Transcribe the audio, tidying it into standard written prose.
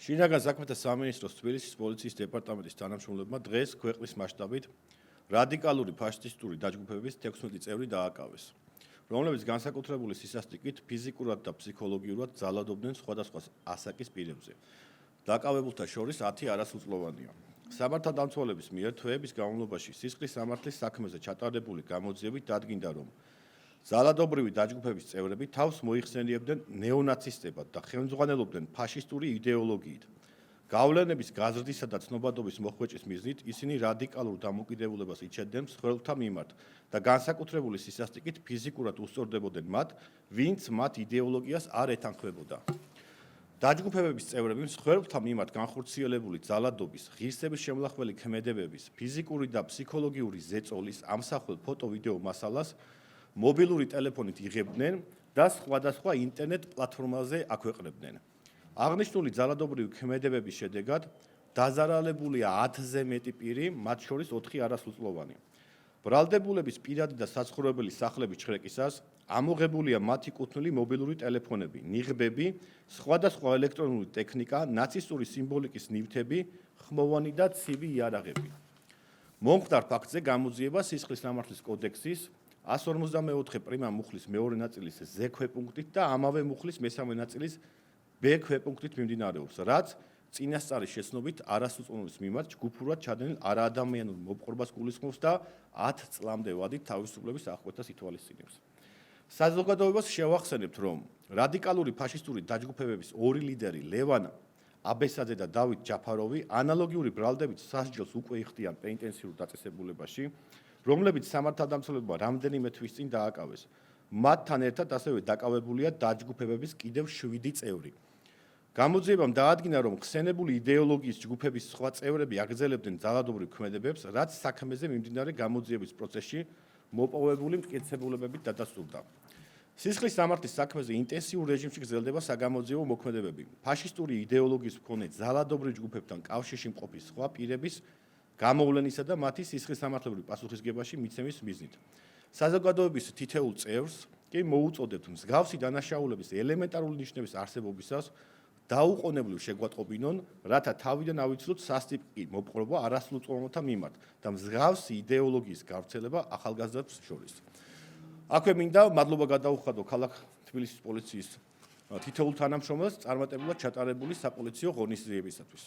შინაგან საქმეთა სამინისტროს თბილისის პოლიციის დეპარტამენტის თანამშრომლებმა დღეს ქვეყნის მასშტაბით რადიკალური ფაშისტური დაჯგუფების 16 წევრი დააკავეს, რომლებიც განსაკუთრებული სისასტიკით ფიზიკურად და ფსიქოლოგიურად ძალადობდნენ სხვადასხვა ასაკის პირებზე. დაკავებულთა შორის 10 არასრულწლოვანია. სამართალდამცველების მიერ თვეების განმავლობაში სისხლის სამართლის საქმეზე ჩატარებული გამოძიებით დადგინდა, რომ ძალადობრივი დაჯგუფების წევრები თავს მოიხსენიებდნენ ნეონაცისტებად და ხელმძღვანელობდნენ ფაშისტური იდეოლოგიით. გავლენების გაზრდისა და ცნობადობის მოხვეჭის მიზნით ისინი რადიკალურ დამოკიდებულებას იჩენდნენ მსხვერპლთა მიმართ და განსაკუთრებული სისასტიკით ფიზიკურად უსწორდებოდნენ მათ, ვინც მათ იდეოლოგიას არ ეთანხმებოდა. დაჯგუფებების წევრები მსხვერპლთა მიმართ განხორციელებული ძალადობის, ღირსების შემლახველი ქმედებების, ფიზიკური და ფსიქოლოგიური ზეწოლის ამსახველ ფოტო-ვიდეო მასალას მობილური ტელეფონით იღებდნენ და სხვადასხვა ინტერნეტ პლატფორმაზე აქვეყნებდნენ. აღნიშნული ძალადობრივი ქმედებების შედეგად დაზარალებულია 10-ზე მეტი პირი, მათ შორის 4 არასრულწლოვანი. ბრალდებულების პირადი და საცხოვრებელი სახლების ჩხრეკისას ამოღებულია მათი კუთვნილი მობილური ტელეფონები, ნიღბები, სხვადასხვა ელექტრონული ტექნიკა, ნაცისტური სიმბოლიკის ნივთები, ხმოვანი და ცივი იარაღები. მომხდარ ფაქტზე გამოძიება სისხლის სამართლის კოდექსის 154 პრიმა მუხლის მეორე ნაწილის ზე ქვეპუნქტით და ამავე მუხლის მესამე ნაწილის ბ ქვეპუნქტით მიმდინარეობს, რაც წინასწარი შეცნობით არასრულწლოვანის მიმართ ჯგუფურად ჩადენილ არაადამიანურ მოპყრობას გულისხმობს და 10 წლამდე ვადით თავისუფლების აღკვეთას ითვალისწინებს. საზოგადოებას შევახსენებთ, რომ რადიკალური ფაშისტური დაჯგუფებების ორი ლიდერი ლევან აბესაძე და დავით ჯაფაროვი ანალოგიური ბრალდებით სასჯელს უკვე იხდიან პენიტენციურ დაწესებულებაში, რომლებიც სამართალდამცველებმა რამდენიმე თვის წინ დააკავეს. მათთან ერთად ასევე დაკავებულია დაჯგუფებების კიდევ 7 წევრი. გამოძიებამ დაადგინა, რომ ხსენებული იდეოლოგიის ჯგუფების სხვა წევრები აგრძელებდნენ ძალადობრივ ქმედებებს, რაც საქმეზე მიმდინარე გამოძიების პროცესში მოპოვებული მტკიცებულებებით დადასტურდა. სისხლის სამართლის საქმეზე ინტენსიურ რეჟიმში გრძელდება საგამოძიებო მოქმედებები. ფაშისტური იდეოლოგიის მქონე ძალადობრივ ჯგუფებთან კავშირში მყოფი სხვა პირების გამოვლენისა და მათი სისხლის სამართლებრივ პასუხისგებაში მიცემის მიზნით. საზოგადოების თითოეულ წევრს კი მოუწოდებთ მსგავსი დანაშაულების ელემენტარული ნიშნების არსებობისას დაუყოვნებლივ შეგვატყობინონ, რათა თავიდან ავიცილოთ სასტიკი მოპყრობა არასრულწლოვანთა მიმართ და მსგავსი იდეოლოგიის გავრცელება ახალგაზრდებს შორის. აქვე მინდა მადლობა გადაუხადო ქალაქ თბილისის პოლიციის თითოეულ თანამშრომელს წარმატებულად ჩატარებული საპოლიციო ღონისძიებისათვის.